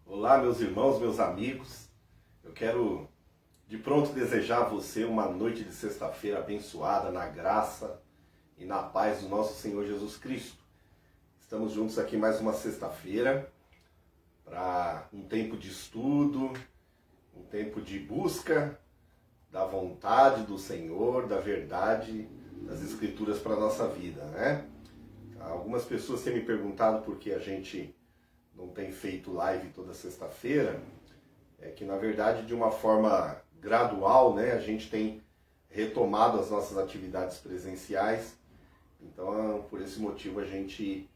Olá, meus irmãos, meus amigos. Eu quero de pronto desejar a você uma noite de sexta-feira abençoada na graça e na paz do nosso Senhor Jesus Cristo. Estamos juntos aqui mais uma sexta-feira para um tempo de estudo, um tempo de busca da vontade do Senhor, da verdade das Escrituras para a nossa vida, né? Algumas pessoas têm me perguntado por que a gente não tem feito live toda sexta-feira. É que, na verdade, de uma forma gradual, né, a gente tem retomado as nossas atividades presenciais. Então, por esse motivo, a gente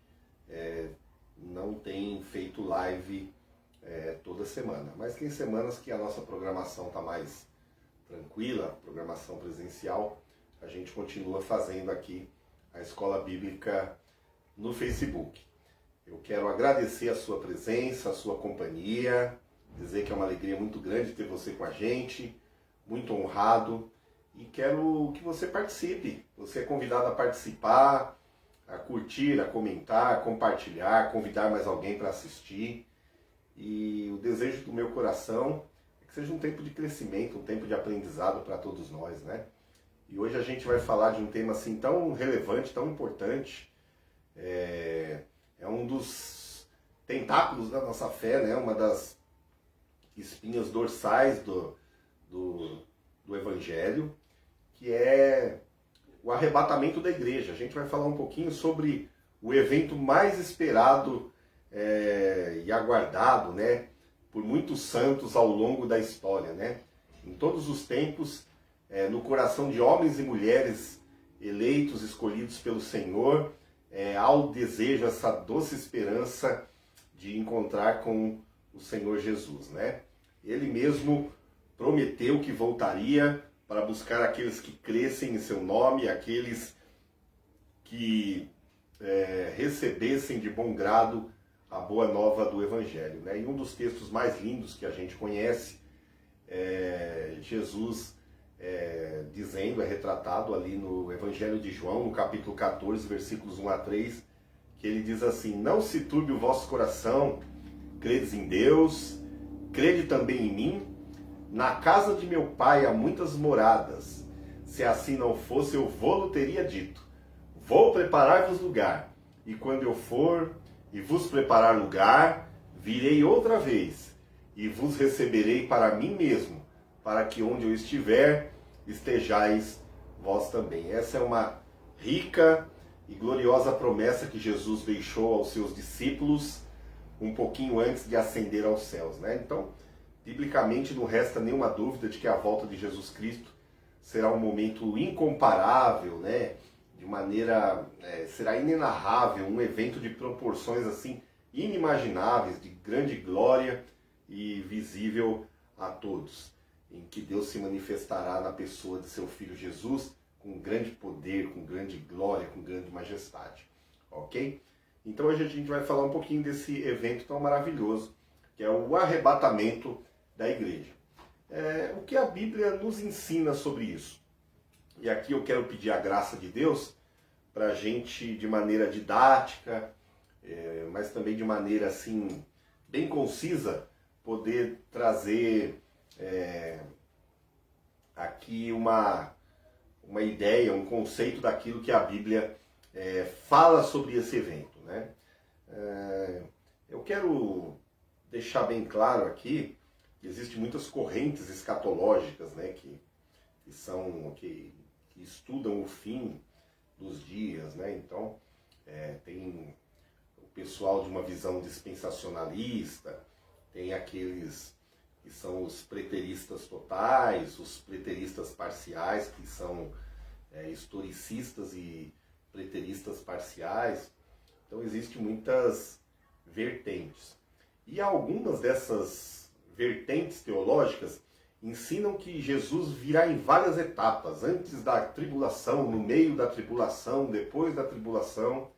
não tem feito live toda semana. Mas tem semanas que a nossa programação está mais tranquila, programação presencial, a gente continua fazendo aqui a Escola Bíblica no Facebook. Eu quero agradecer a sua presença, a sua companhia, dizer que é uma alegria muito grande ter você com a gente, muito honrado, e quero que você participe. Você é convidado a participar, a curtir, a comentar, a compartilhar, convidar mais alguém para assistir. E o desejo do meu coração é que seja um tempo de crescimento, um tempo de aprendizado para todos nós, né? E hoje a gente vai falar de um tema assim tão relevante, tão importante. É um dos tentáculos da nossa fé, né? Uma das espinhas dorsais do Evangelho, que é o arrebatamento da igreja. A gente vai falar um pouquinho sobre o evento mais esperado e aguardado, né, por muitos santos ao longo da história, né? Em todos os tempos, no coração de homens e mulheres eleitos, escolhidos pelo Senhor, há o desejo, essa doce esperança de encontrar com o Senhor Jesus, né? Ele mesmo prometeu que voltaria para buscar aqueles que crescem em seu nome, aqueles que recebessem de bom grado a boa nova do Evangelho, né? E um dos textos mais lindos que a gente conhece, Jesus dizendo, retratado ali no Evangelho de João, no capítulo 14, versículos 1 a 3, que ele diz assim: não se turbe o vosso coração, credes em Deus, crede também em mim. Na casa de meu pai há muitas moradas. Se assim não fosse, eu vô-lo teria dito. Vou preparar-vos lugar. E quando eu for e vos preparar lugar, virei outra vez e vos receberei para mim mesmo, para que onde eu estiver, estejais vós também. Essa é uma rica e gloriosa promessa que Jesus deixou aos seus discípulos um pouquinho antes de ascender aos céus, né? Então, biblicamente, não resta nenhuma dúvida de que a volta de Jesus Cristo será um momento incomparável, né? De maneira, será inenarrável, um evento de proporções assim inimagináveis, de grande glória e visível a todos, em que Deus se manifestará na pessoa de seu Filho Jesus com grande poder, com grande glória, com grande majestade, ok? Então hoje a gente vai falar um pouquinho desse evento tão maravilhoso, que é o arrebatamento da igreja. O que a Bíblia nos ensina sobre isso? E aqui eu quero pedir a graça de Deus para a gente, de maneira didática, mas também de maneira assim, bem concisa, poder trazer aqui uma ideia, um conceito daquilo que a Bíblia fala sobre esse evento, né? Eu quero deixar bem claro aqui que existem muitas correntes escatológicas, né, que estudam o fim dos dias, né? Então, tem o pessoal de uma visão dispensacionalista, tem aqueles que são os preteristas totais, os preteristas parciais, que são historicistas e preteristas parciais. Então, existem muitas vertentes. E algumas dessas vertentes teológicas ensinam que Jesus virá em várias etapas, antes da tribulação, no meio da tribulação, depois da tribulação.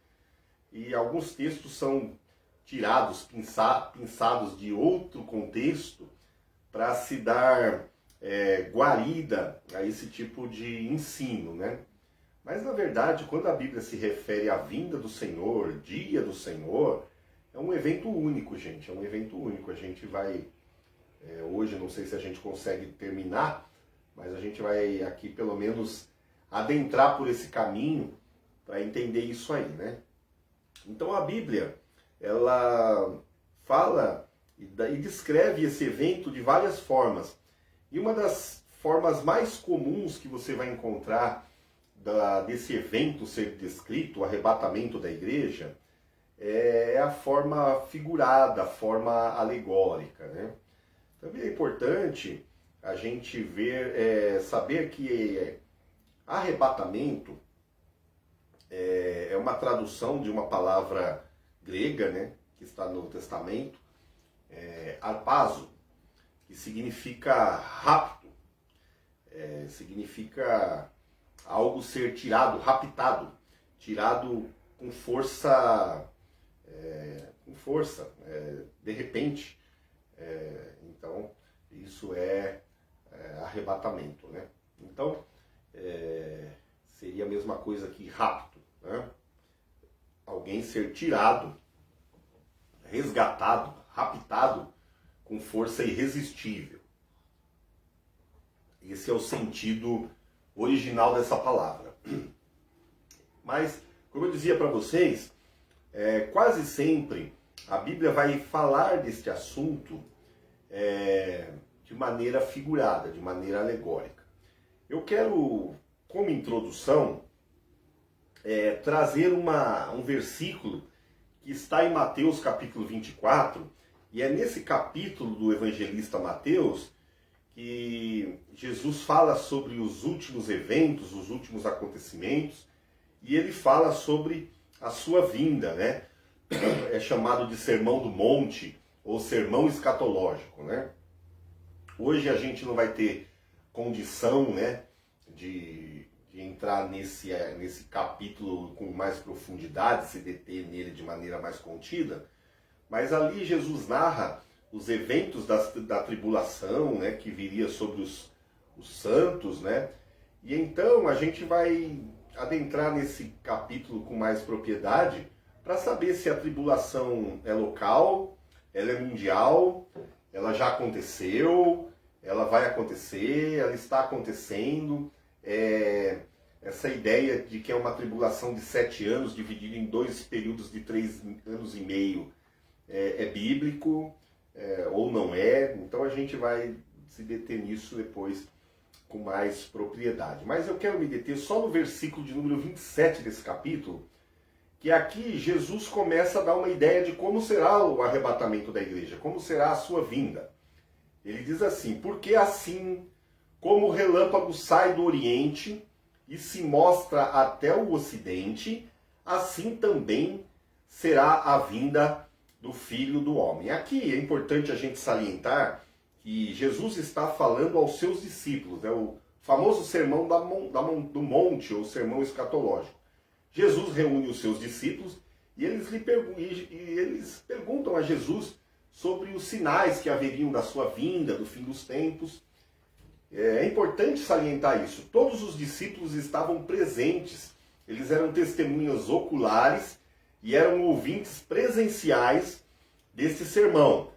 E alguns textos são tirados, pinçados de outro contexto, para se dar guarida a esse tipo de ensino, né? Mas na verdade, quando a Bíblia se refere à vinda do Senhor, dia do Senhor, é um evento único, gente, é um evento único. A gente vai, hoje, não sei se a gente consegue terminar, mas a gente vai aqui pelo menos adentrar por esse caminho para entender isso aí, né? Então a Bíblia, ela fala e descreve esse evento de várias formas. E uma das formas mais comuns que você vai encontrar desse evento ser descrito, o arrebatamento da igreja, é a forma figurada, a forma alegórica, né? Também é importante a gente saber que arrebatamento é uma tradução de uma palavra grega, né, que está no Novo Testamento, arpazo, que significa rapto, significa algo ser tirado, raptado, tirado com força, de repente. Então, isso é arrebatamento, né? Então, seria a mesma coisa que rapto, né? Alguém ser tirado, resgatado, raptado com força irresistível. Esse é o sentido original dessa palavra. Mas, como eu dizia para vocês, quase sempre a Bíblia vai falar deste assunto de maneira figurada, de maneira alegórica. Eu quero, como introdução, trazer um versículo que está em Mateus capítulo 24, e é nesse capítulo do evangelista Mateus que Jesus fala sobre os últimos eventos, os últimos acontecimentos, e ele fala sobre a sua vinda, né? É chamado de Sermão do Monte, ou Sermão Escatológico, né? Hoje a gente não vai ter condição, né, de entrar nesse capítulo com mais profundidade, se deter nele de maneira mais contida, mas ali Jesus narra os eventos da tribulação, né, que viria sobre os santos, né? E então a gente vai adentrar nesse capítulo com mais propriedade para saber se a tribulação é local, ela é mundial, ela já aconteceu, ela vai acontecer, ela está acontecendo. Essa ideia de que é uma tribulação de 7 anos, dividida em 2 períodos de 3 anos e meio, é bíblico, ou não é. Então a gente vai se deter nisso depois com mais propriedade. Mas eu quero me deter só no versículo de número 27 desse capítulo, que aqui Jesus começa a dar uma ideia de como será o arrebatamento da igreja, como será a sua vinda. Ele diz assim: porque assim como o relâmpago sai do Oriente e se mostra até o Ocidente, assim também será a vinda do Filho do Homem. Aqui é importante a gente salientar que Jesus está falando aos seus discípulos, né? O famoso sermão do monte, ou sermão escatológico. Jesus reúne os seus discípulos e eles perguntam a Jesus sobre os sinais que haveriam da sua vinda, do fim dos tempos. É importante salientar isso. Todos os discípulos estavam presentes, eles eram testemunhas oculares e eram ouvintes presenciais desse sermão.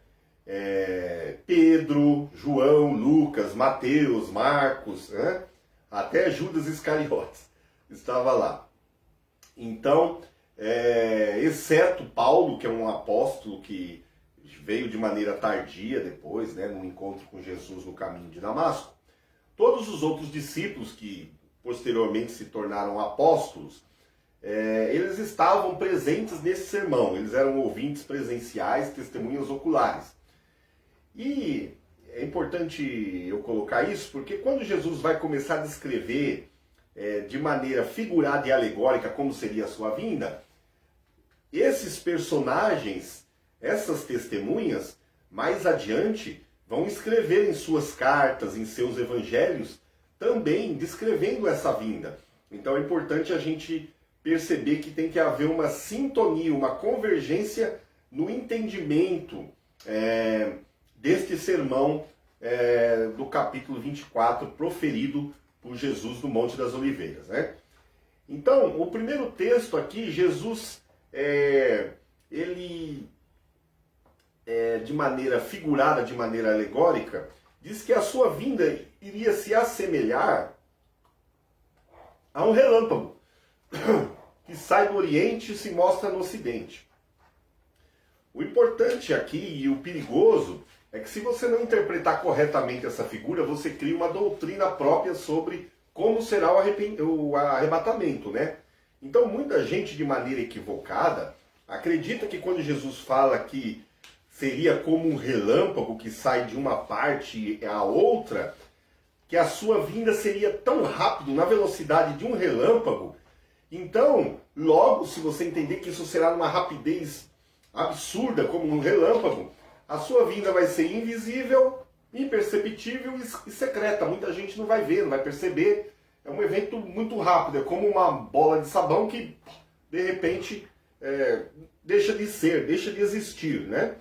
Pedro, João, Lucas, Mateus, Marcos, até Judas Iscariotes estava lá. Então, exceto Paulo, que é um apóstolo que veio de maneira tardia depois, né, no encontro com Jesus no caminho de Damasco, todos os outros discípulos que posteriormente se tornaram apóstolos, eles estavam presentes nesse sermão, eles eram ouvintes presenciais, testemunhas oculares. E é importante eu colocar isso, porque quando Jesus vai começar a descrever de maneira figurada e alegórica como seria a sua vinda, esses personagens, essas testemunhas, mais adiante, vão escrever em suas cartas, em seus evangelhos, também descrevendo essa vinda. Então é importante a gente perceber que tem que haver uma sintonia, uma convergência no entendimento deste sermão do capítulo 24, proferido por Jesus no Monte das Oliveiras, né? Então, o primeiro texto aqui, Jesus, ele, de maneira figurada, de maneira alegórica, diz que a sua vinda iria se assemelhar a um relâmpago que sai do Oriente e se mostra no Ocidente. O importante aqui e o perigoso é que se você não interpretar corretamente essa figura, você cria uma doutrina própria sobre como será o arrebatamento, né? Então muita gente, de maneira equivocada, acredita que quando Jesus fala que seria como um relâmpago que sai de uma parte à outra, que a sua vinda seria tão rápido, na velocidade de um relâmpago. Então, logo, se você entender que isso será numa rapidez absurda, como um relâmpago, a sua vinda vai ser invisível, imperceptível e secreta. Muita gente não vai ver, não vai perceber. É um evento muito rápido, é como uma bola de sabão que, de repente, deixa de ser, deixa de existir, né?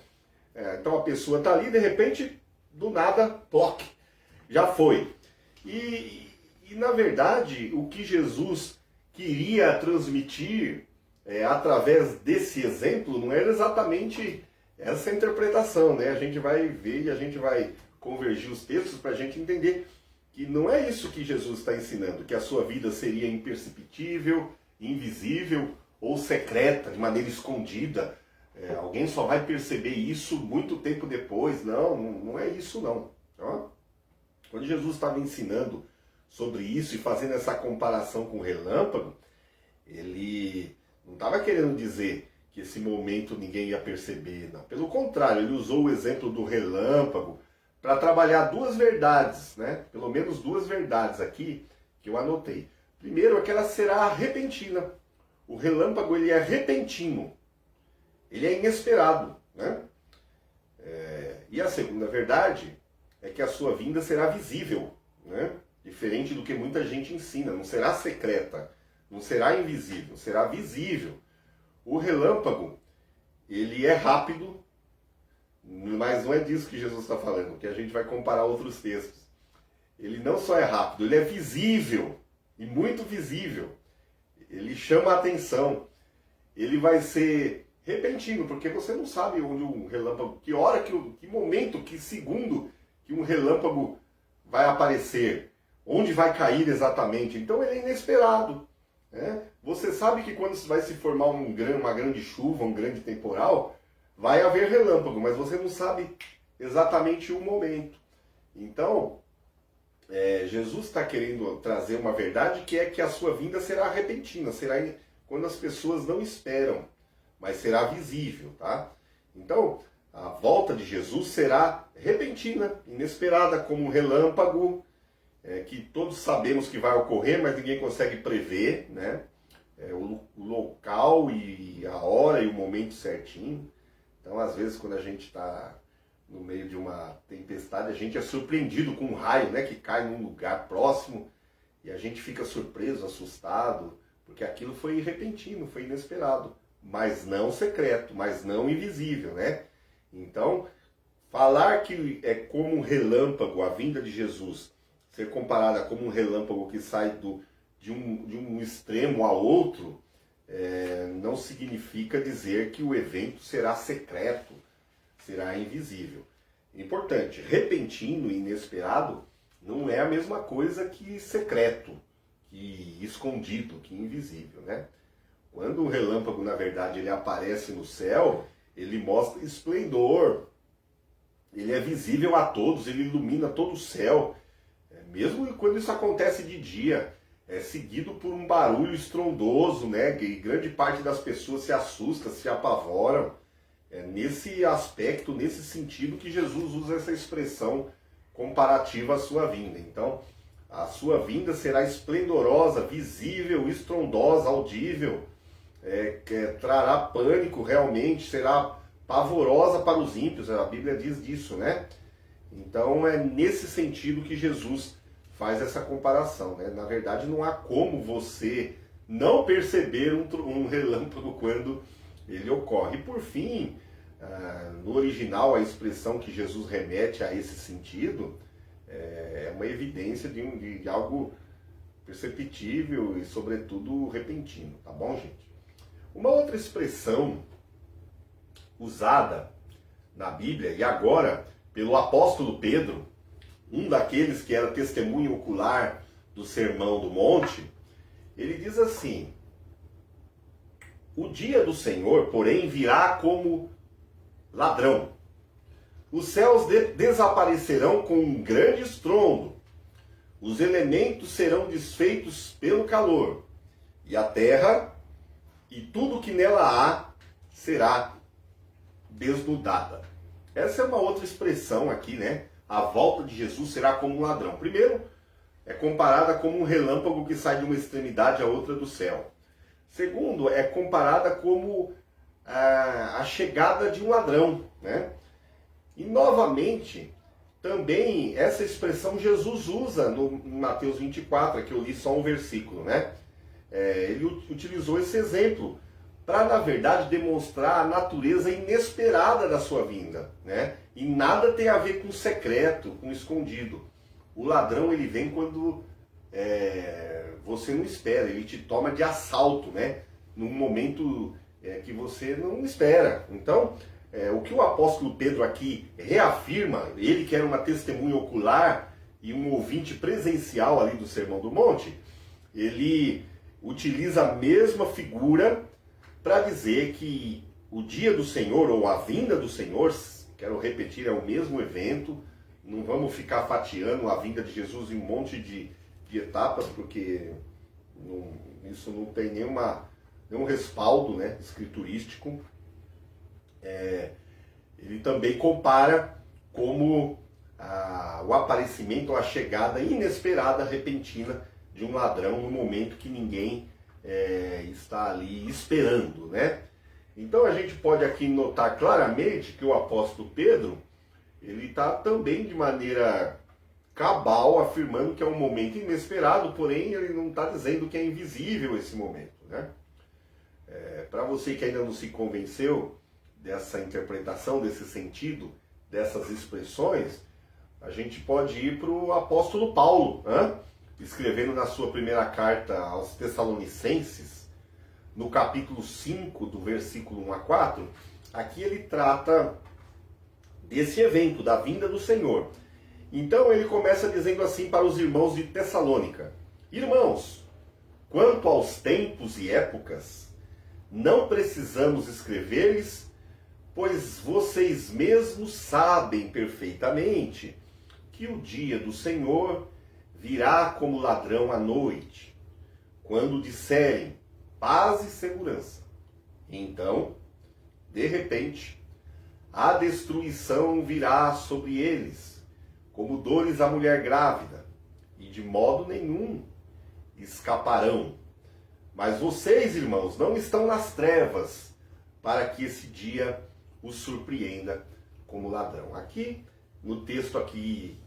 Então a pessoa está ali, de repente, do nada, toque, já foi. E na verdade, o que Jesus queria transmitir através desse exemplo não era exatamente essa interpretação, né? A gente vai ver e a gente vai convergir os textos para a gente entender que não é isso que Jesus está ensinando, que a sua vida seria imperceptível, invisível ou secreta, de maneira escondida. Alguém só vai perceber isso muito tempo depois. Não é isso não. Ó. Quando Jesus estava ensinando sobre isso e fazendo essa comparação com o relâmpago, ele não estava querendo dizer que esse momento ninguém ia perceber, não. Pelo contrário, ele usou o exemplo do relâmpago para trabalhar duas verdades, né? Pelo menos duas verdades aqui que eu anotei. Primeiro é que ela será repentina. O relâmpago ele é repentino, ele é inesperado, né? E a segunda verdade é que a sua vinda será visível, né? Diferente do que muita gente ensina, não será secreta, não será invisível, será visível. O relâmpago, ele é rápido, mas não é disso que Jesus está falando, que a gente vai comparar outros textos. Ele não só é rápido, ele é visível, e muito visível. Ele chama a atenção. Ele vai ser repentino, porque você não sabe onde um relâmpago, que hora, que momento, que segundo que um relâmpago vai aparecer, onde vai cair exatamente. Então ele é inesperado. Né? Você sabe que quando vai se formar uma grande chuva, um grande temporal, vai haver relâmpago, mas você não sabe exatamente o momento. Então, Jesus está querendo trazer uma verdade que é que a sua vinda será repentina, será quando as pessoas não esperam, mas será visível, tá? Então, a volta de Jesus será repentina, inesperada, como um relâmpago, que todos sabemos que vai ocorrer, mas ninguém consegue prever, né? O local e a hora e o momento certinho. Então, às vezes, quando a gente está no meio de uma tempestade, a gente é surpreendido com um raio, né, que cai num lugar próximo e a gente fica surpreso, assustado, porque aquilo foi repentino, foi inesperado, mas não secreto, mas não invisível, né? Então, falar que é como um relâmpago, a vinda de Jesus, ser comparada como um relâmpago que sai de um extremo a outro, não significa dizer que o evento será secreto, será invisível. Importante, repentino e inesperado não é a mesma coisa que secreto, que escondido, que invisível, né? Quando o relâmpago, na verdade, ele aparece no céu, ele mostra esplendor, ele é visível a todos, ele ilumina todo o céu. Mesmo quando isso acontece de dia, é seguido por um barulho estrondoso, né? E grande parte das pessoas se assusta, se apavoram. É nesse aspecto, nesse sentido que Jesus usa essa expressão comparativa à sua vinda. Então, a sua vinda será esplendorosa, visível, estrondosa, audível, trará pânico realmente, será pavorosa para os ímpios, a Bíblia diz disso, né? Então é nesse sentido que Jesus faz essa comparação, né? Na verdade não há como você não perceber um relâmpago quando ele ocorre. E por fim, no original, a expressão que Jesus remete a esse sentido é uma evidência de algo perceptível e, sobretudo, repentino, tá bom, gente? Uma outra expressão usada na Bíblia, e agora pelo apóstolo Pedro, um daqueles que era testemunho ocular do Sermão do Monte, ele diz assim: o dia do Senhor, porém, virá como ladrão. Os céus desaparecerão com um grande estrondo, os elementos serão desfeitos pelo calor, e a terra e tudo que nela há será desnudada. Essa é uma outra expressão aqui, né? A volta de Jesus será como um ladrão. Primeiro, é comparada como um relâmpago que sai de uma extremidade à outra do céu. Segundo, é comparada como a chegada de um ladrão, né? E novamente, também essa expressão Jesus usa no Mateus 24, que eu li só um versículo, né? Ele utilizou esse exemplo para, na verdade, demonstrar a natureza inesperada da sua vinda, né? E nada tem a ver com secreto, com escondido. O ladrão, ele vem quando você não espera, ele te toma de assalto, né? Num momento que você não espera. Então, o que o apóstolo Pedro aqui reafirma, ele que era uma testemunha ocular e um ouvinte presencial ali do Sermão do Monte, ele utiliza a mesma figura para dizer que o dia do Senhor, ou a vinda do Senhor, quero repetir, é o mesmo evento. Não vamos ficar fatiando a vinda de Jesus em um monte de etapas, porque isso não tem nenhum respaldo, né, escriturístico. Ele também compara como o aparecimento ou a chegada inesperada, repentina de um ladrão no momento que ninguém está ali esperando, né? Então a gente pode aqui notar claramente que o apóstolo Pedro, ele está também de maneira cabal afirmando que é um momento inesperado, porém ele não está dizendo que é invisível esse momento, né? Para você que ainda não se convenceu dessa interpretação, desse sentido, dessas expressões, a gente pode ir para o apóstolo Paulo, escrevendo na sua primeira carta aos Tessalonicenses, no capítulo 5, do versículo 1 a 4, aqui ele trata desse evento, da vinda do Senhor. Então ele começa dizendo assim para os irmãos de Tessalônica: irmãos, quanto aos tempos e épocas, não precisamos escrever-lhes, pois vocês mesmos sabem perfeitamente que o dia do Senhor virá como ladrão à noite, quando disserem paz e segurança. Então, de repente, a destruição virá sobre eles, como dores à mulher grávida, e de modo nenhum escaparão. Mas vocês, irmãos, não estão nas trevas, para que esse dia os surpreenda como ladrão. Aqui, no texto aqui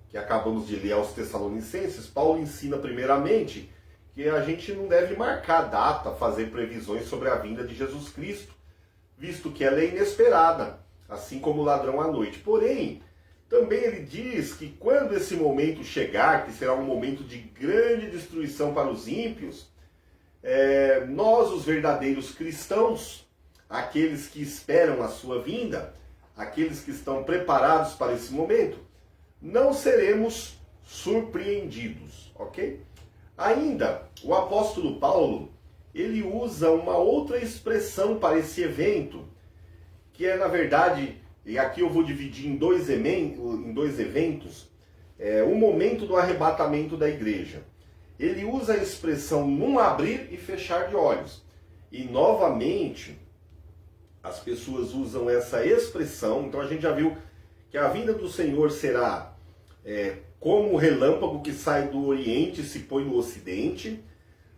que acabamos de ler aos Tessalonicenses, Paulo ensina primeiramente que a gente não deve marcar data, fazer previsões sobre a vinda de Jesus Cristo, visto que ela é inesperada, assim como o ladrão à noite. Porém, também ele diz que quando esse momento chegar, que será um momento de grande destruição para os ímpios, nós, os verdadeiros cristãos, aqueles que esperam a sua vinda, aqueles que estão preparados para esse momento, não seremos surpreendidos, ok? Ainda, o apóstolo Paulo, ele usa uma outra expressão para esse evento, que é, na verdade, e aqui eu vou dividir em dois eventos, o momento do arrebatamento da igreja. Ele usa a expressão num abrir e fechar de olhos. E, novamente, as pessoas usam essa expressão, então a gente já viu que a vinda do Senhor será como o relâmpago que sai do Oriente e se põe no Ocidente,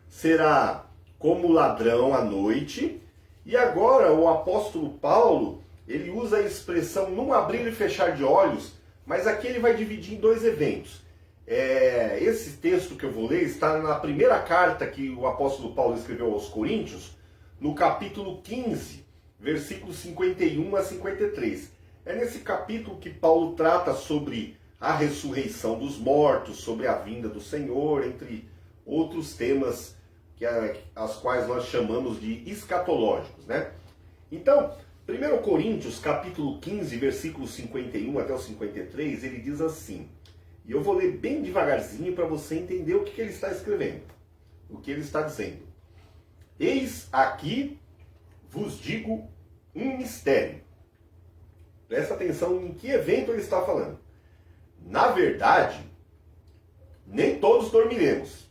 será como o ladrão à noite, e agora o apóstolo Paulo, ele usa a expressão num abrir e fechar de olhos, mas aqui ele vai dividir em dois eventos. Esse texto que eu vou ler está na primeira carta que o apóstolo Paulo escreveu aos Coríntios, no capítulo 15, versículos 51 a 53. É nesse capítulo que Paulo trata sobre a ressurreição dos mortos, sobre a vinda do Senhor, entre outros temas as quais nós chamamos de escatológicos, né? Então, 1 Coríntios, capítulo 15, versículos 51 até o 53, ele diz assim, e eu vou ler bem devagarzinho para você entender o que ele está escrevendo, o que ele está dizendo. Eis aqui vos digo um mistério. Presta atenção em que evento ele está falando. Na verdade, nem todos dormiremos,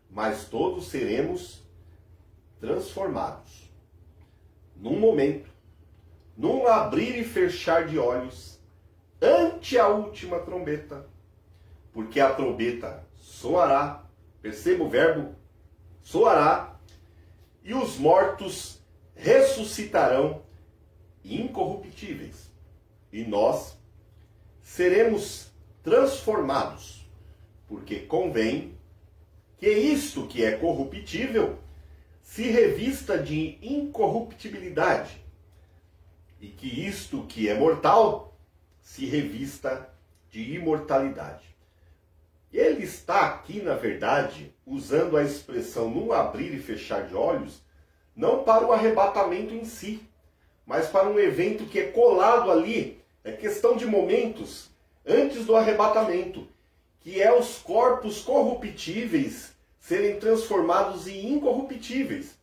mas todos seremos transformados. Num momento, num abrir e fechar de olhos, ante a última trombeta, porque a trombeta soará, perceba o verbo, soará, e os mortos ressuscitarão incorruptíveis, e nós seremos transformados, porque convém que isto que é corruptível se revista de incorruptibilidade, e que isto que é mortal se revista de imortalidade. Ele está aqui, na verdade, usando a expressão num abrir e fechar de olhos, não para o arrebatamento em si, mas para um evento que é colado ali, é questão de momentos antes do arrebatamento, que é os corpos corruptíveis serem transformados em incorruptíveis.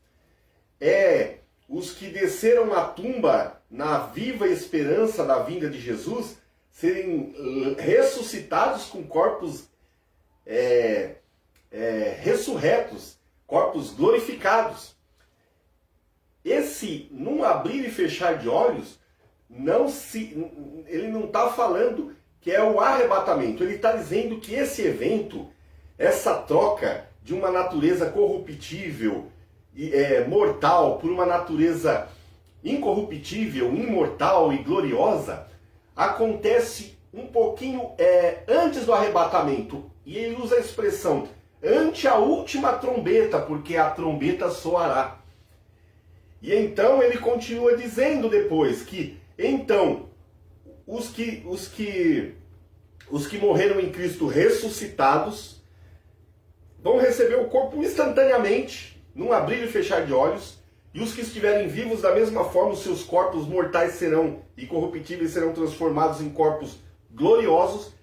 É os que desceram na tumba na viva esperança da vinda de Jesus serem ressuscitados com corpos ressurretos, corpos glorificados. Esse num abrir e fechar de olhos, ele não está falando que é o arrebatamento, ele está dizendo que esse evento, essa troca de uma natureza corruptível, mortal, por uma natureza incorruptível, imortal e gloriosa, acontece um pouquinho antes do arrebatamento. E ele usa a expressão ante a última trombeta, porque a trombeta soará. E então ele continua dizendo depois que então os que morreram em Cristo ressuscitados vão receber o corpo instantaneamente, num abrir e fechar de olhos, e os que estiverem vivos da mesma forma, os seus corpos mortais serão e corruptíveis serão transformados em corpos gloriosos.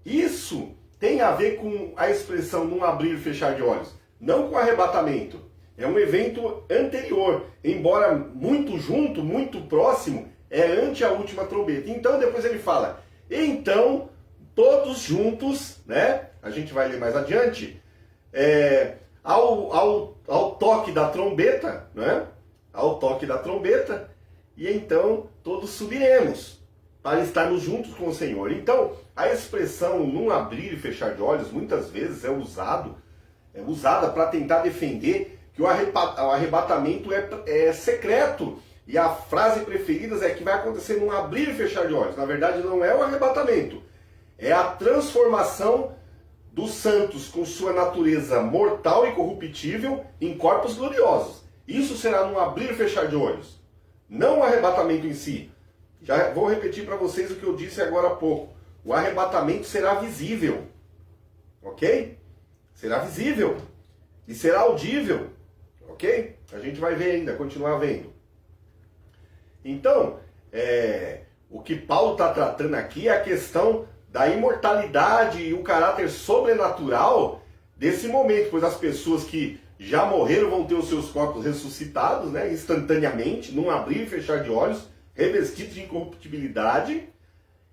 Isso tem a ver com a expressão num abrir e fechar de olhos, não com arrebatamento. É um evento anterior, embora muito junto, muito próximo, é ante a última trombeta. Então depois ele fala, então todos juntos, né? A gente vai ler mais adiante, ao toque da trombeta, né? Ao toque da trombeta, e então todos subiremos para estarmos juntos com o Senhor. Então a expressão num abrir e fechar de olhos muitas vezes é usada para tentar defender que o arrebatamento é secreto. E a frase preferida é que vai acontecer num abrir e fechar de olhos. Na verdade, não é o arrebatamento. É a transformação dos santos com sua natureza mortal e corruptível em corpos gloriosos. Isso será num abrir e fechar de olhos. Não o arrebatamento em si. Já vou repetir para vocês o que eu disse agora há pouco. O arrebatamento será visível. Ok? Será visível. E será audível. Ok? A gente vai ver ainda, continuar vendo. Então, o que Paulo está tratando aqui é a questão da imortalidade e o caráter sobrenatural desse momento, pois as pessoas que já morreram vão ter os seus corpos ressuscitados, né, instantaneamente, num abrir e fechar de olhos, revestidos de incorruptibilidade,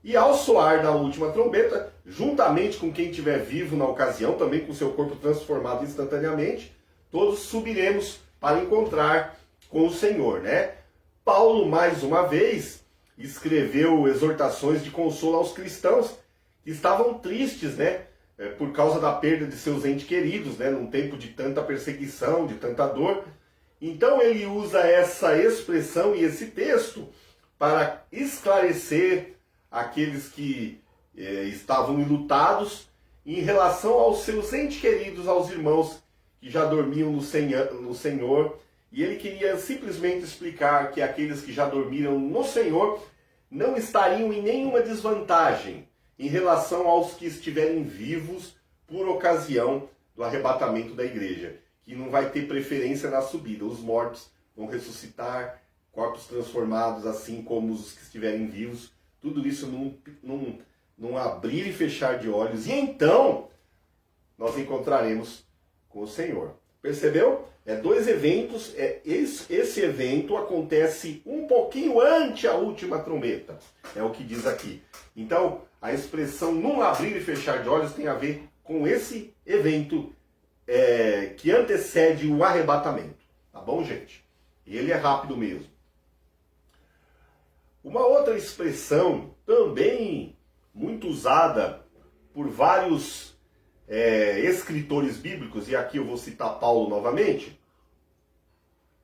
e ao soar da última trombeta, juntamente com quem estiver vivo na ocasião, também com seu corpo transformado instantaneamente, todos subiremos para encontrar com o Senhor, né? Paulo, mais uma vez, escreveu exortações de consolo aos cristãos que estavam tristes, né? Por causa da perda de seus entes queridos, né? Num tempo de tanta perseguição, de tanta dor. Então ele usa essa expressão e esse texto para esclarecer aqueles que estavam enlutados em relação aos seus entes queridos, aos irmãos que já dormiam no Senhor E ele queria simplesmente explicar que aqueles que já dormiram no Senhor não estariam em nenhuma desvantagem em relação aos que estiverem vivos por ocasião do arrebatamento da igreja, que não vai ter preferência na subida. Os mortos vão ressuscitar, corpos transformados, assim como os que estiverem vivos. Tudo isso num abrir e fechar de olhos. E então, nós encontraremos com o Senhor. Percebeu? Dois eventos. Esse evento acontece um pouquinho antes a última trombeta. É o que diz aqui. Então, a expressão num abrir e fechar de olhos tem a ver com esse evento que antecede o arrebatamento. Tá bom, gente? E ele é rápido mesmo. Uma outra expressão também muito usada por vários escritores bíblicos, e aqui eu vou citar Paulo novamente.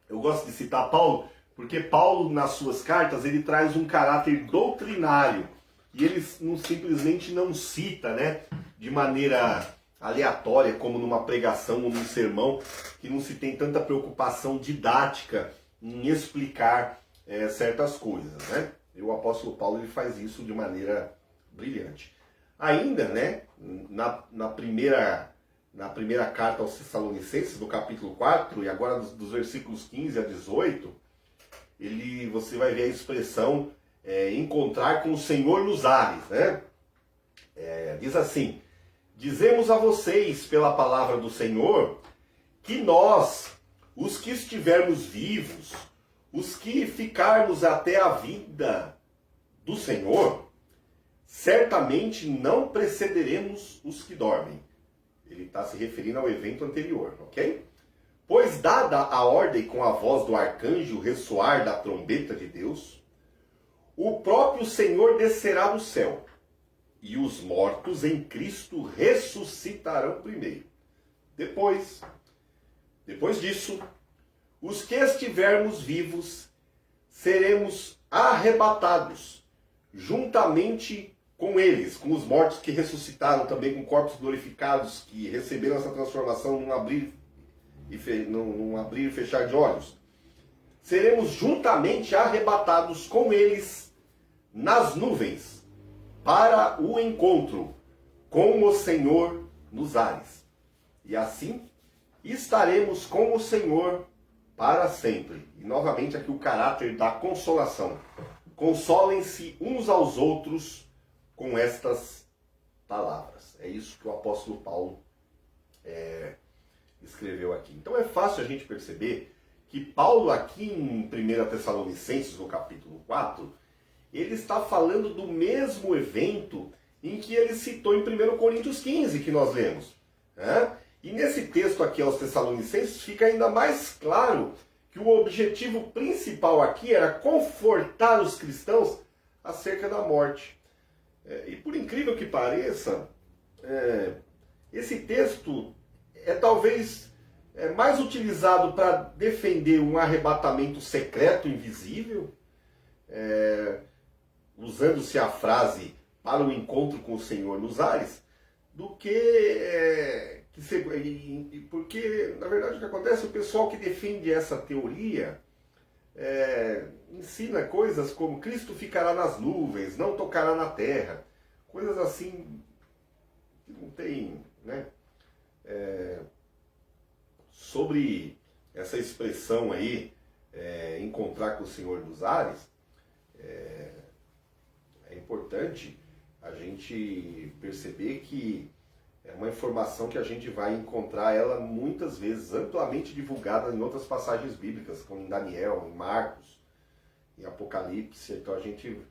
Eu gosto de citar Paulo porque Paulo, nas suas cartas, ele traz um caráter doutrinário. E ele simplesmente não cita, né, de maneira aleatória, como numa pregação ou num sermão, que não se tem tanta preocupação didática em explicar certas coisas, né? E o apóstolo Paulo ele faz isso de maneira brilhante. Ainda, né, na primeira carta aos Tessalonicenses, do capítulo 4, e agora dos versículos 15 a 18, você vai ver a expressão encontrar com o Senhor nos ares, né? Diz assim: dizemos a vocês pela palavra do Senhor que nós, os que estivermos vivos, os que ficarmos até a vinda do Senhor, certamente não precederemos os que dormem. Ele está se referindo ao evento anterior, ok? Pois dada a ordem com a voz do arcanjo ressoar da trombeta de Deus, o próprio Senhor descerá do céu, e os mortos em Cristo ressuscitarão primeiro. Depois disso, os que estivermos vivos seremos arrebatados, juntamente com eles, com os mortos que ressuscitaram, também com corpos glorificados, que receberam essa transformação num abrir e fechar de olhos. Seremos juntamente arrebatados com eles nas nuvens, para o encontro com o Senhor nos ares. E assim estaremos com o Senhor para sempre. E novamente aqui o caráter da consolação. Consolem-se uns aos outros com estas palavras. É isso que o apóstolo Paulo escreveu aqui. Então é fácil a gente perceber que Paulo aqui em 1 Tessalonicenses, no capítulo 4, ele está falando do mesmo evento em que ele citou em 1 Coríntios 15, que nós lemos. E nesse texto aqui aos Tessalonicenses fica ainda mais claro que o objetivo principal aqui era confortar os cristãos acerca da morte. E por incrível que pareça, esse texto talvez mais utilizado para defender um arrebatamento secreto, invisível, usando-se a frase para o encontro com o Senhor nos ares, do que porque, na verdade, o que acontece, o pessoal que defende essa teoria ensina coisas como Cristo ficará nas nuvens, não tocará na terra, coisas assim que não tem, né? Sobre essa expressão aí, encontrar com o Senhor dos ares, é importante a gente perceber que é uma informação que a gente vai encontrar ela muitas vezes amplamente divulgada em outras passagens bíblicas, como em Daniel, em Marcos, em Apocalipse. Então a gente,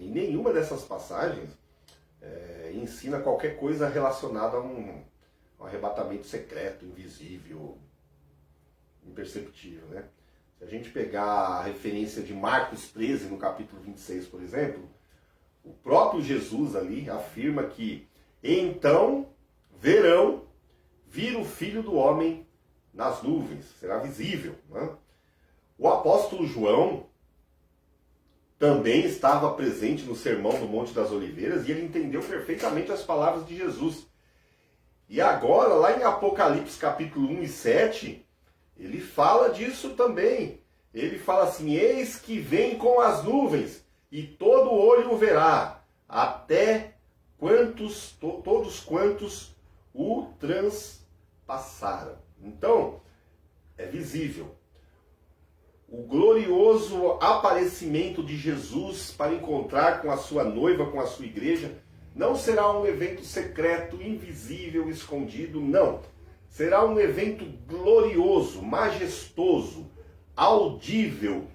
em nenhuma dessas passagens, ensina qualquer coisa relacionada a um arrebatamento secreto, invisível, imperceptível, né? Se a gente pegar a referência de Marcos 13, no capítulo 26, por exemplo, o próprio Jesus ali afirma que então verão vir o Filho do Homem nas nuvens, será visível, né? O apóstolo João também estava presente no sermão do Monte das Oliveiras e ele entendeu perfeitamente as palavras de Jesus. E agora, lá em Apocalipse capítulo 1 e 7, ele fala disso também. Ele fala assim: eis que vem com as nuvens, e todo olho o verá, até todos quantos o transpassaram. Então, é visível. O glorioso aparecimento de Jesus para encontrar com a sua noiva, com a sua igreja, não será um evento secreto, invisível, escondido, não. Será um evento glorioso, majestoso, audível,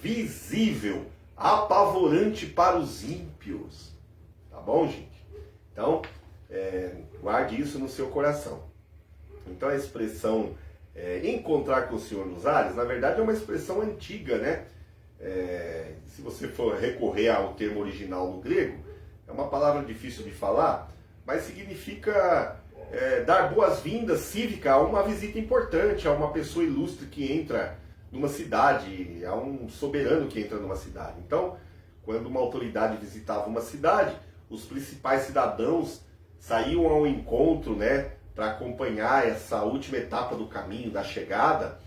visível, apavorante para os ímpios. Tá bom, gente? Então, guarde isso no seu coração. Então, a expressão encontrar com o Senhor nos ares, na verdade, é uma expressão antiga, né? Se você for recorrer ao termo original no grego, é uma palavra difícil de falar, mas significa dar boas-vindas cívica a uma visita importante, a uma pessoa ilustre que entra numa cidade, a um soberano que entra numa cidade. Então, quando uma autoridade visitava uma cidade, os principais cidadãos saíam ao encontro, né, para acompanhar essa última etapa do caminho, da chegada,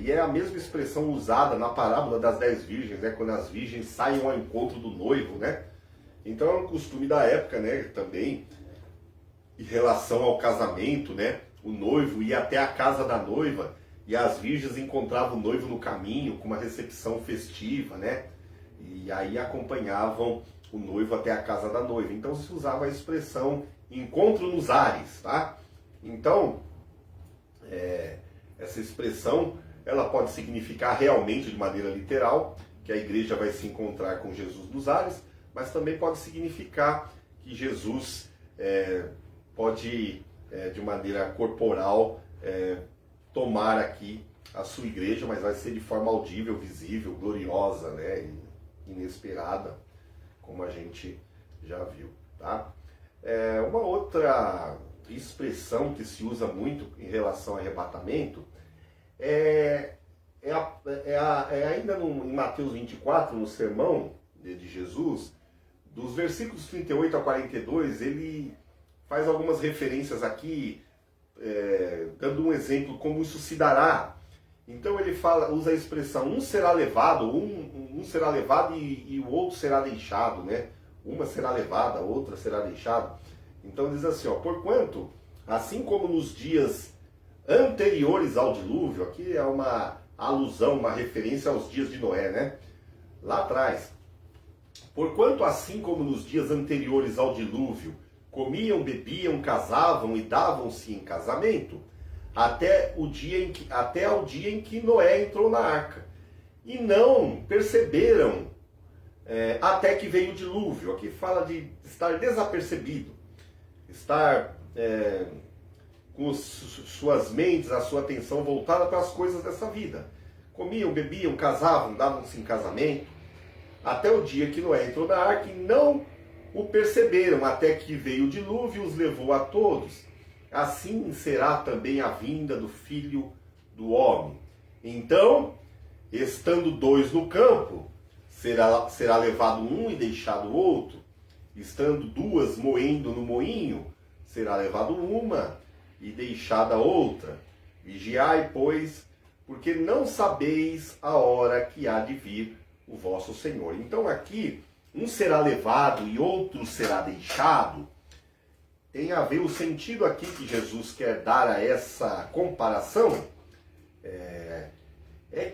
e é a mesma expressão usada na parábola das 10 virgens, né, quando as virgens saem ao encontro do noivo, né? Então é um costume da época, né, também, em relação ao casamento, né, o noivo ia até a casa da noiva e as virgens encontravam o noivo no caminho com uma recepção festiva, né, e aí acompanhavam o noivo até a casa da noiva. Então se usava a expressão encontro nos ares, tá? Então, essa expressão, ela pode significar realmente de maneira literal, que a igreja vai se encontrar com Jesus nos ares, mas também pode significar que Jesus pode, de maneira corporal, tomar aqui a sua igreja, mas vai ser de forma audível, visível, gloriosa, né, e inesperada, como a gente já viu, tá? Uma outra expressão que se usa muito em relação ao arrebatamento ainda em Mateus 24, no sermão de Jesus, dos versículos 38 a 42, ele faz algumas referências aqui, dando um exemplo como isso se dará. Então ele usa a expressão um será levado, um será levado e o outro será deixado, né? Uma será levada, a outra será deixada. Então diz assim, ó, porquanto, assim como nos dias anteriores ao dilúvio, aqui é uma alusão, uma referência aos dias de Noé, né? Lá atrás. Porquanto, assim como nos dias anteriores ao dilúvio, comiam, bebiam, casavam e davam-se em casamento, até ao dia em que Noé entrou na arca. E não perceberam até que veio o dilúvio. Aqui fala de estar desapercebido, estar com suas mentes, a sua atenção voltada para as coisas dessa vida. Comiam, bebiam, casavam, davam-se em casamento, até o dia que Noé entrou na arca e não o perceberam, até que veio o dilúvio e os levou a todos. Assim será também a vinda do Filho do Homem. Então, estando dois no campo, será levado um e deixado o outro. Estando duas moendo no moinho, será levado uma e deixada outra. Vigiai, pois, porque não sabeis a hora que há de vir o vosso Senhor. Então aqui, um será levado e outro será deixado. Tem a ver o sentido aqui que Jesus quer dar a essa comparação,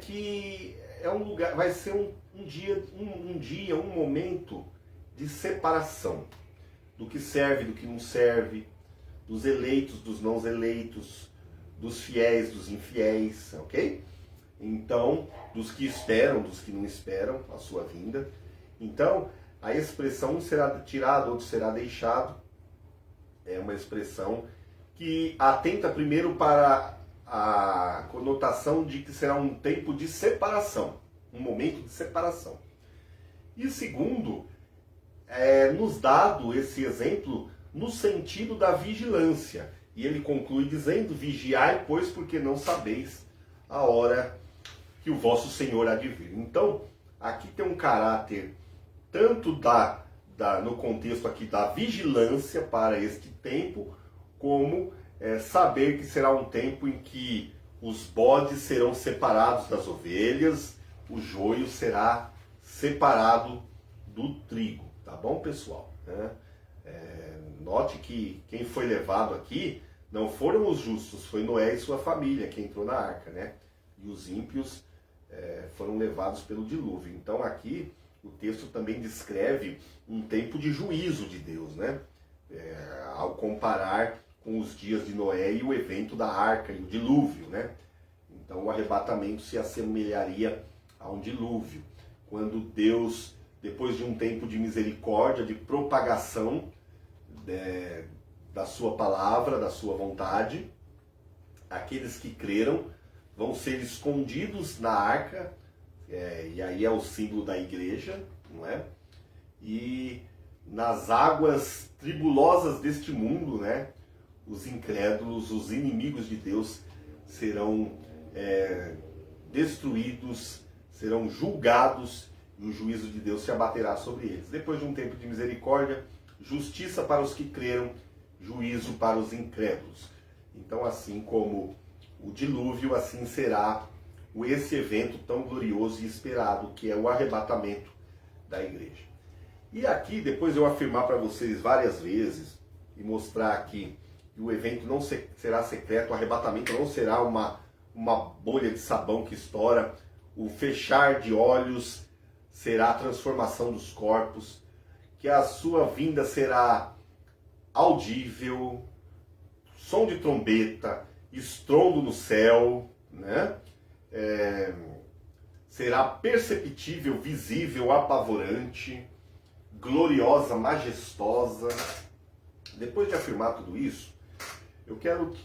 que é um lugar, vai ser um momento de separação do que serve, do que não serve, dos eleitos, dos não eleitos, dos fiéis, dos infiéis, ok? Então, dos que esperam, dos que não esperam a sua vinda. Então, a expressão um será tirado, outro será deixado, é uma expressão que atenta primeiro para a conotação de que será um tempo de separação, um momento de separação. E segundo, nos dado esse exemplo no sentido da vigilância. E ele conclui dizendo, vigiai, pois, porque não sabeis a hora que o vosso Senhor há de vir. Então, aqui tem um caráter tanto no contexto aqui da vigilância para este tempo, como saber que será um tempo em que os bodes serão separados das ovelhas, o joio será separado do trigo, tá bom, pessoal? Note que quem foi levado aqui não foram os justos, foi Noé e sua família que entrou na arca, né? E os ímpios foram levados pelo dilúvio. Então aqui o texto também descreve um tempo de juízo de Deus, né? Ao comparar com os dias de Noé e o evento da arca e o dilúvio, né? Então o arrebatamento se assemelharia a um dilúvio, quando Deus, depois de um tempo de misericórdia, de propagação da sua palavra, da sua vontade, aqueles que creram vão ser escondidos na arca, e aí é o símbolo da igreja, não é? E nas águas tribulosas deste mundo, né? Os incrédulos, os inimigos de Deus serão destruídos, serão julgados, e o juízo de Deus se abaterá sobre eles. Depois de um tempo de misericórdia, justiça para os que creram, juízo para os incrédulos. Então, assim como o dilúvio, assim será esse evento tão glorioso e esperado, que é o arrebatamento da igreja. E aqui, depois eu afirmar para vocês várias vezes, e mostrar aqui que o evento não será secreto, o arrebatamento não será uma bolha de sabão que estoura, o fechar de olhos será a transformação dos corpos, que a sua vinda será audível, som de trombeta, estrondo no céu, né? Será perceptível, visível, apavorante, gloriosa, majestosa. Depois de afirmar tudo isso, eu quero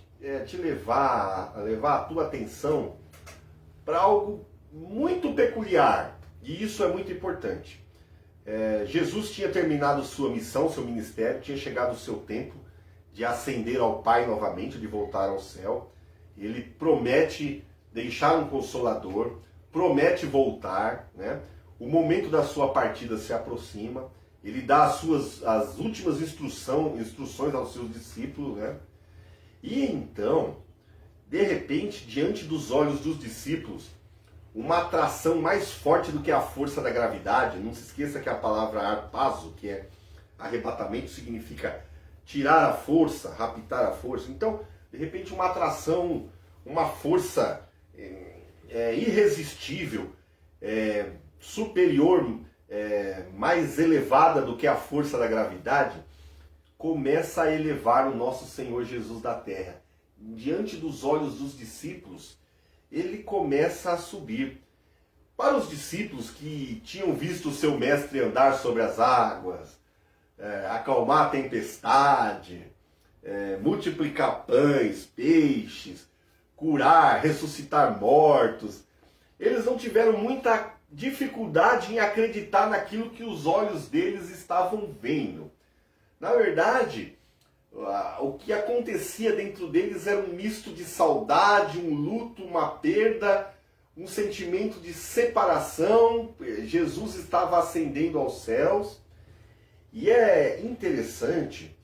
te levar a tua atenção para algo muito peculiar, e isso é muito importante. Jesus tinha terminado sua missão, seu ministério, tinha chegado o seu tempo de ascender ao Pai novamente, de voltar ao céu. Ele promete deixar um consolador, promete voltar, né? O momento da sua partida se aproxima, ele dá as últimas instruções aos seus discípulos, né? E então, de repente, diante dos olhos dos discípulos, uma atração mais forte do que a força da gravidade. Não se esqueça que a palavra harpazo, que é arrebatamento, significa tirar a força, raptar a força. Então, de repente, uma atração, uma força irresistível, superior, mais elevada do que a força da gravidade, começa a elevar o nosso Senhor Jesus da terra. Diante dos olhos dos discípulos, ele começa a subir. Para os discípulos que tinham visto o seu mestre andar sobre as águas, acalmar a tempestade, multiplicar pães, peixes, curar, ressuscitar mortos, eles não tiveram muita dificuldade em acreditar naquilo que os olhos deles estavam vendo. Na verdade, o que acontecia dentro deles era um misto de saudade, um luto, uma perda, um sentimento de separação. Jesus estava ascendendo aos céus. E é interessante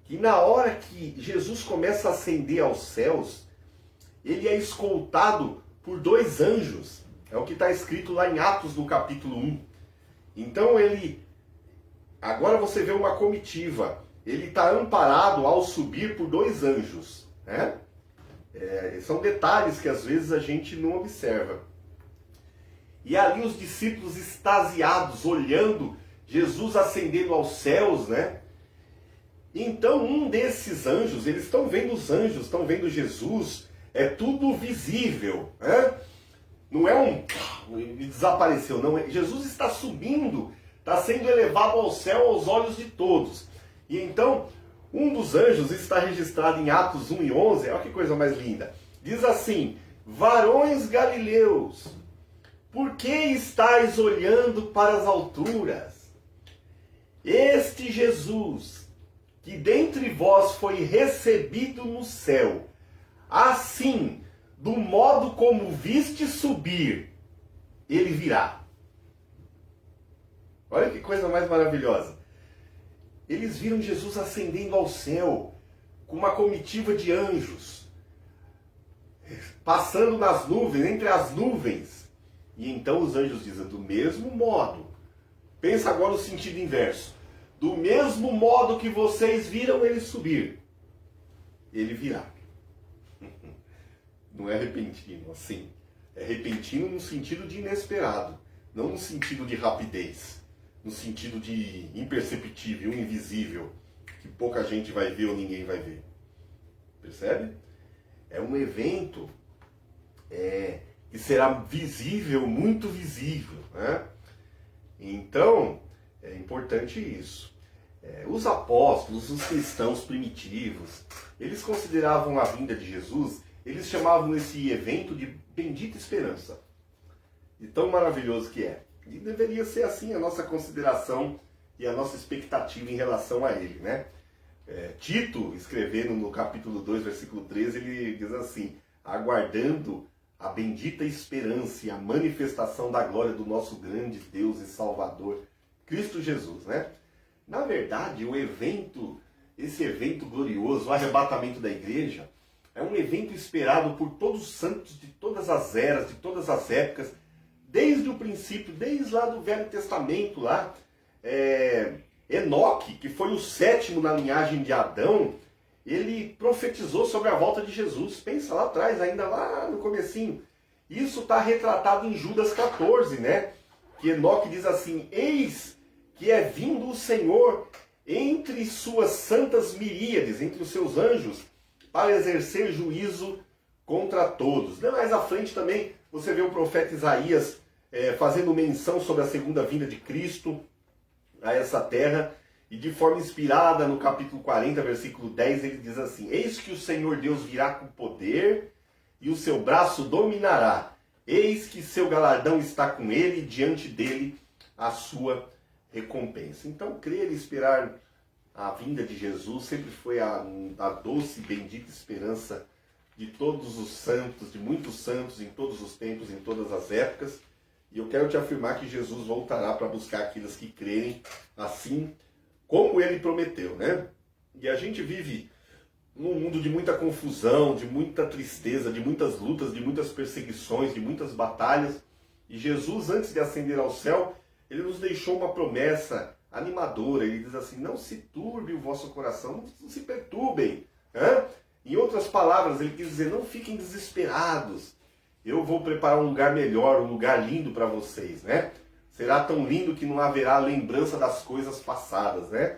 que na hora que Jesus começa a ascender aos céus, ele é escoltado por 2 anjos. É o que está escrito lá em Atos, no capítulo 1. Então agora você vê uma comitiva. Ele está amparado ao subir por 2 anjos, né? São detalhes que às vezes a gente não observa. E ali os discípulos extasiados, olhando Jesus ascendendo aos céus, né? Então um desses anjos, eles estão vendo os anjos, estão vendo Jesus, é tudo visível, né? Não é ele desapareceu, não. Jesus está subindo, está sendo elevado ao céu aos olhos de todos. E então, um dos anjos está registrado em Atos 1 e 11, olha que coisa mais linda. Diz assim: varões galileus, por que estáis olhando para as alturas? Este Jesus, que dentre vós foi recebido no céu, assim, do modo como viste subir, ele virá. Olha que coisa mais maravilhosa. Eles viram Jesus ascendendo ao céu com uma comitiva de anjos. passando nas nuvens, entre as nuvens. E então os anjos dizem, do mesmo modo, pensa agora no sentido inverso, do mesmo modo que vocês viram ele subir, ele virá. Não é repentino, assim. É repentino no sentido de inesperado, não no sentido de rapidez, no sentido de imperceptível, invisível, que pouca gente vai ver ou ninguém vai ver. Percebe? É um evento que será visível, muito visível, né? Então, é importante isso. Os apóstolos, os cristãos primitivos, eles consideravam a vinda de Jesus, eles chamavam esse evento de bendita esperança. E tão maravilhoso que é. E deveria ser assim a nossa consideração e a nossa expectativa em relação a ele, né? Tito, escrevendo no capítulo 2, versículo 13, ele diz assim, aguardando a bendita esperança e a manifestação da glória do nosso grande Deus e Salvador, Cristo Jesus, né? Na verdade, esse evento glorioso, o arrebatamento da igreja, é um evento esperado por todos os santos de todas as eras, de todas as épocas, desde o princípio, desde lá do Velho Testamento, lá, Enoque, que foi o sétimo na linhagem de Adão, ele profetizou sobre a volta de Jesus. Pensa lá atrás, ainda lá no comecinho. Isso está retratado em Judas 14, né? Que Enoque diz assim, eis que é vindo o Senhor entre suas santas miríades, entre os seus anjos, para exercer juízo contra todos. Mais à frente também você vê o profeta Isaías fazendo menção sobre a segunda vinda de Cristo a essa terra, e de forma inspirada no capítulo 40, versículo 10, ele diz assim, eis que o Senhor Deus virá com poder, e o seu braço dominará, eis que seu galardão está com ele, e diante dele a sua recompensa. Então, crer e esperar a vinda de Jesus sempre foi a doce e bendita esperança de todos os santos, de muitos santos, em todos os tempos, em todas as épocas. E eu quero te afirmar que Jesus voltará para buscar aqueles que crerem assim como ele prometeu, né? E a gente vive num mundo de muita confusão, de muita tristeza, de muitas lutas, de muitas perseguições, de muitas batalhas. E Jesus, antes de ascender ao céu, ele nos deixou uma promessa animadora. Ele diz assim, não se turbe o vosso coração, não se perturbem. Né? Em outras palavras, ele quis dizer, não fiquem desesperados. Eu vou preparar um lugar melhor, um lugar lindo para vocês, né? Será tão lindo que não haverá lembrança das coisas passadas, né?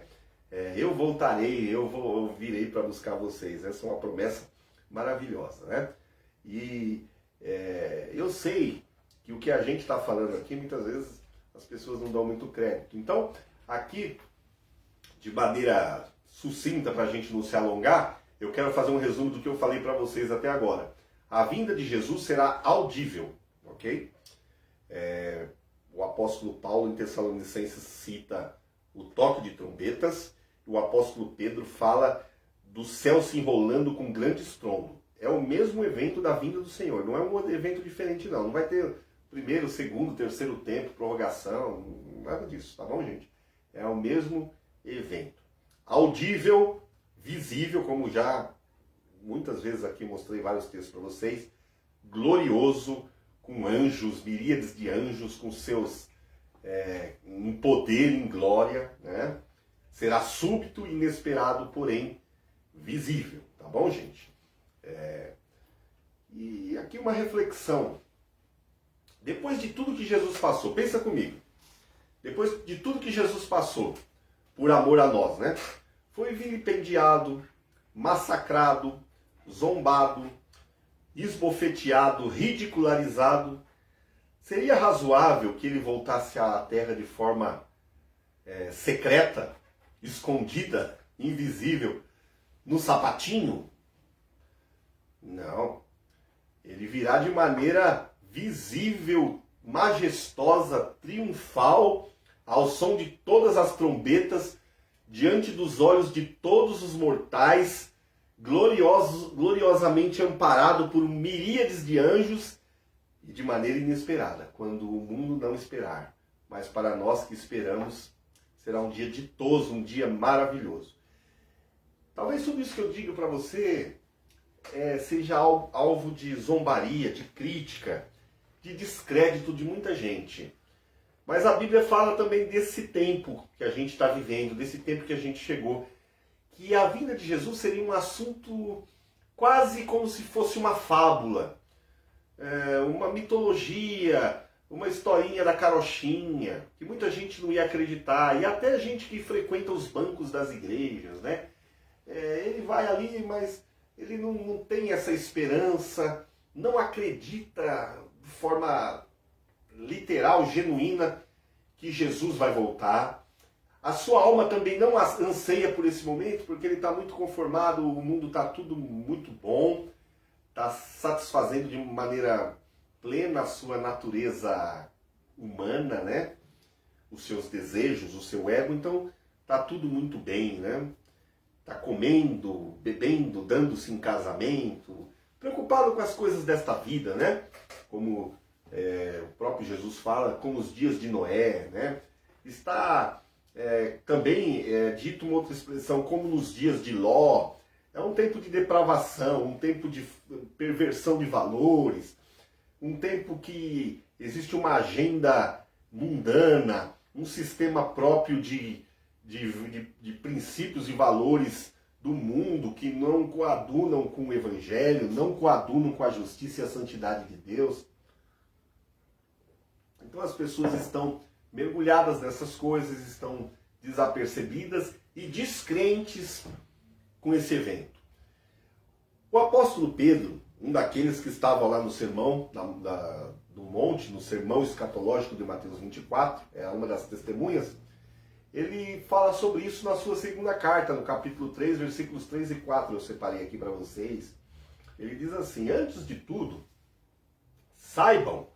Eu voltarei, eu virei para buscar vocês. Essa é uma promessa maravilhosa, né? E eu sei que o que a gente está falando aqui, muitas vezes as pessoas não dão muito crédito. Então, aqui, de maneira sucinta, para a gente não se alongar, eu quero fazer um resumo do que eu falei para vocês até agora. A vinda de Jesus será audível, ok? O apóstolo Paulo em Tessalonicenses cita o toque de trombetas, e o apóstolo Pedro fala do céu se enrolando com grande estrondo. É o mesmo evento da vinda do Senhor, não é um evento diferente não. Não vai ter primeiro, segundo, terceiro tempo, prorrogação, nada disso, tá bom, gente? É o mesmo evento. Audível, visível, como já muitas vezes aqui mostrei vários textos para vocês, glorioso, com anjos, miríades de anjos, com seus em poder, em glória, né? Será súbito e inesperado, porém visível, tá bom, gente? E aqui uma reflexão. Depois de tudo que Jesus passou, pensa comigo, depois de tudo que Jesus passou, por amor a nós, né? Foi vilipendiado, massacrado, zombado, esbofeteado, ridicularizado. Seria razoável que ele voltasse à terra de forma secreta, escondida, invisível, no sapatinho? Não. Ele virá de maneira visível, majestosa, triunfal, ao som de todas as trombetas, diante dos olhos de todos os mortais, gloriosamente amparado por miríades de anjos e de maneira inesperada, quando o mundo não esperar. Mas para nós que esperamos, será um dia ditoso, um dia maravilhoso. Talvez tudo isso que eu digo para você seja alvo de zombaria, de crítica, de descrédito de muita gente. Mas a Bíblia fala também desse tempo que a gente está vivendo, desse tempo que a gente chegou, que a vinda de Jesus seria um assunto quase como se fosse uma fábula, uma mitologia, uma historinha da carochinha, que muita gente não ia acreditar, e até gente que frequenta os bancos das igrejas, né? Ele vai ali, mas ele não tem essa esperança, não acredita de forma literal, genuína, que Jesus vai voltar. A sua alma também não anseia por esse momento, porque ele está muito conformado, o mundo está tudo muito bom, está satisfazendo de maneira plena a sua natureza humana, né? Os seus desejos, o seu ego, então está tudo muito bem, né? Está comendo, bebendo, dando-se em casamento, preocupado com as coisas desta vida, né? Como o próprio Jesus fala, como os dias de Noé, né? Está também dito uma outra expressão, como nos dias de Ló. É um tempo de depravação, um tempo de perversão de valores, um tempo que existe uma agenda mundana, um sistema próprio de princípios e valores do mundo que não coadunam com o Evangelho, não coadunam com a justiça e a santidade de Deus. Então as pessoas estão mergulhadas nessas coisas, estão desapercebidas e descrentes com esse evento. O apóstolo Pedro, um daqueles que estavam lá no sermão do monte, no sermão escatológico de Mateus 24, é uma das testemunhas, ele fala sobre isso na sua segunda carta, no capítulo 3, versículos 3 e 4, eu separei aqui para vocês. Ele diz assim: antes de tudo, saibam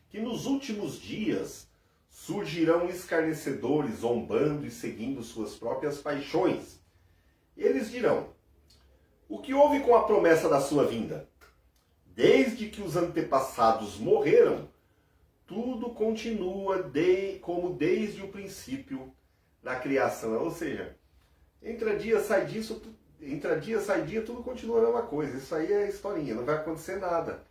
que nos últimos dias surgirão escarnecedores, zombando e seguindo suas próprias paixões. Eles dirão: o que houve com a promessa da sua vinda? Desde que os antepassados morreram, tudo continua como desde o princípio da criação. Ou seja, entra dia, sai disso, entra dia, sai dia, tudo continua a mesma coisa. Isso aí é historinha, não vai acontecer nada.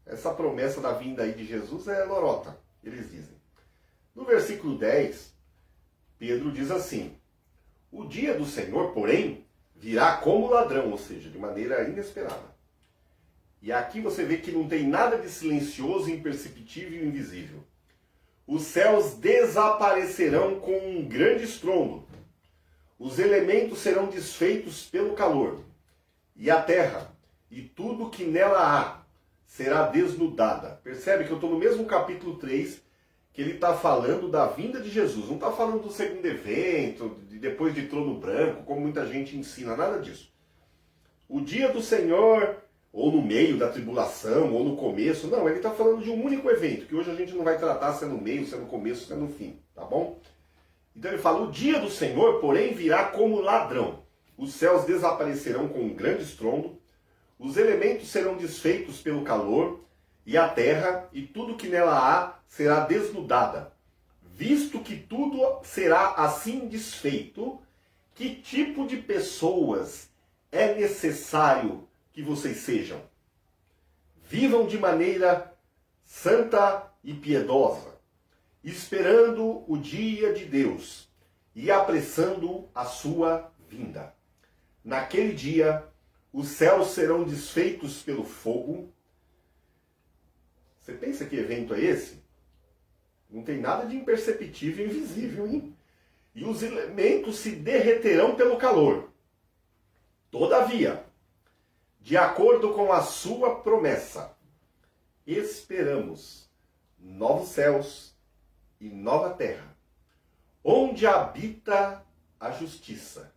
Essa promessa da vinda aí de Jesus é lorota, eles dizem. No versículo 10, Pedro diz assim: o dia do Senhor, porém, virá como ladrão, ou seja, de maneira inesperada. E aqui você vê que não tem nada de silencioso, imperceptível e invisível. Os céus desaparecerão com um grande estrondo. Os elementos serão desfeitos pelo calor. E a terra e tudo que nela há será desnudada. Percebe que eu estou no mesmo capítulo 3, que ele está falando da vinda de Jesus. Não está falando do segundo evento, depois de trono branco, como muita gente ensina, nada disso. O dia do Senhor, ou no meio da tribulação, ou no começo. Não, ele está falando de um único evento, que hoje a gente não vai tratar se é no meio, se é no começo, se é no fim, tá bom? Então ele fala: o dia do Senhor, porém, virá como ladrão. Os céus desaparecerão com um grande estrondo, os elementos serão desfeitos pelo calor, e a terra e tudo que nela há será desnudada. Visto que tudo será assim desfeito, que tipo de pessoas é necessário que vocês sejam? Vivam de maneira santa e piedosa, esperando o dia de Deus e apressando a sua vinda. Naquele dia, os céus serão desfeitos pelo fogo. Você pensa que evento é esse? Não tem nada de imperceptível e invisível, hein? E os elementos se derreterão pelo calor. Todavia, de acordo com a sua promessa, esperamos novos céus e nova terra, onde habita a justiça.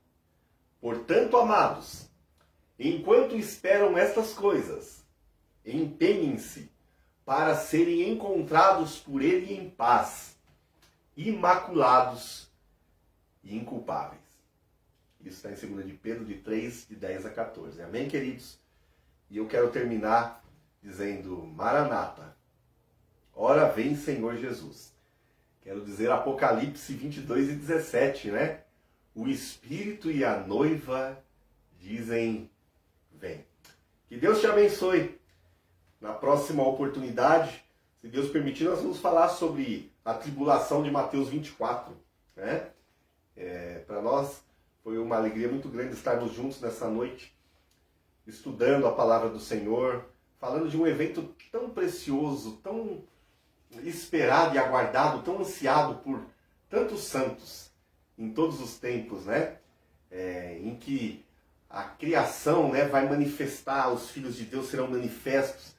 Portanto, amados, enquanto esperam estas coisas, empenhem-se para serem encontrados por Ele em paz, imaculados e inculpáveis. Isso está em 2 de Pedro, de 3, de 10 a 14. Amém, queridos? E eu quero terminar dizendo: Maranata, ora vem Senhor Jesus. Quero dizer Apocalipse 22 e 17, né? O Espírito e a noiva dizem: vem. Que Deus te abençoe. Na próxima oportunidade, se Deus permitir, nós vamos falar sobre a tribulação de Mateus 24. Né? Para nós foi uma alegria muito grande estarmos juntos nessa noite, estudando a palavra do Senhor, falando de um evento tão precioso, tão esperado e aguardado, tão ansiado por tantos santos em todos os tempos, né? Em que a criação, né, vai manifestar, os filhos de Deus serão manifestos.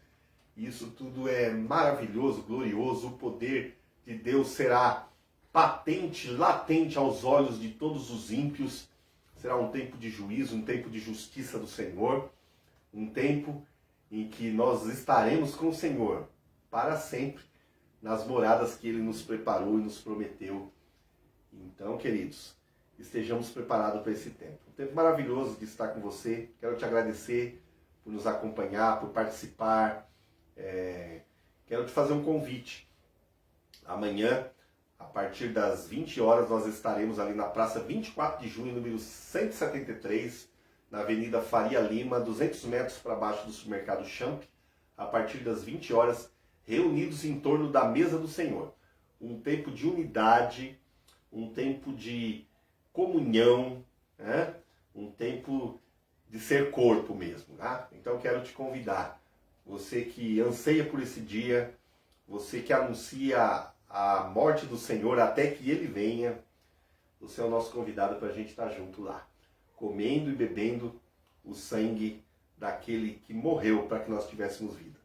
E isso tudo é maravilhoso, glorioso. O poder de Deus será patente, latente aos olhos de todos os ímpios. Será um tempo de juízo, um tempo de justiça do Senhor. Um tempo em que nós estaremos com o Senhor para sempre, nas moradas que Ele nos preparou e nos prometeu. Então, queridos, estejamos preparados para esse tempo. Um tempo maravilhoso de estar com você. Quero te agradecer por nos acompanhar, por participar. Quero te fazer um convite. Amanhã, a partir das 20 horas, nós estaremos ali na Praça 24 de Junho, número 173, na Avenida Faria Lima, 200 metros para baixo do supermercado Champ. A partir das 20 horas, reunidos em torno da mesa do Senhor. Um tempo de unidade, um tempo de comunhão, né? Um tempo de ser corpo mesmo. Tá? Então quero te convidar, você que anseia por esse dia, você que anuncia a morte do Senhor até que Ele venha, você é o nosso convidado para a gente estar junto lá, comendo e bebendo o sangue daquele que morreu para que nós tivéssemos vida.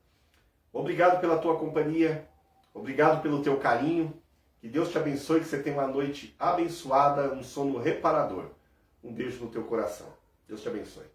Obrigado pela tua companhia, obrigado pelo teu carinho, que Deus te abençoe, que você tenha uma noite abençoada, um sono reparador. Um beijo no teu coração. Deus te abençoe.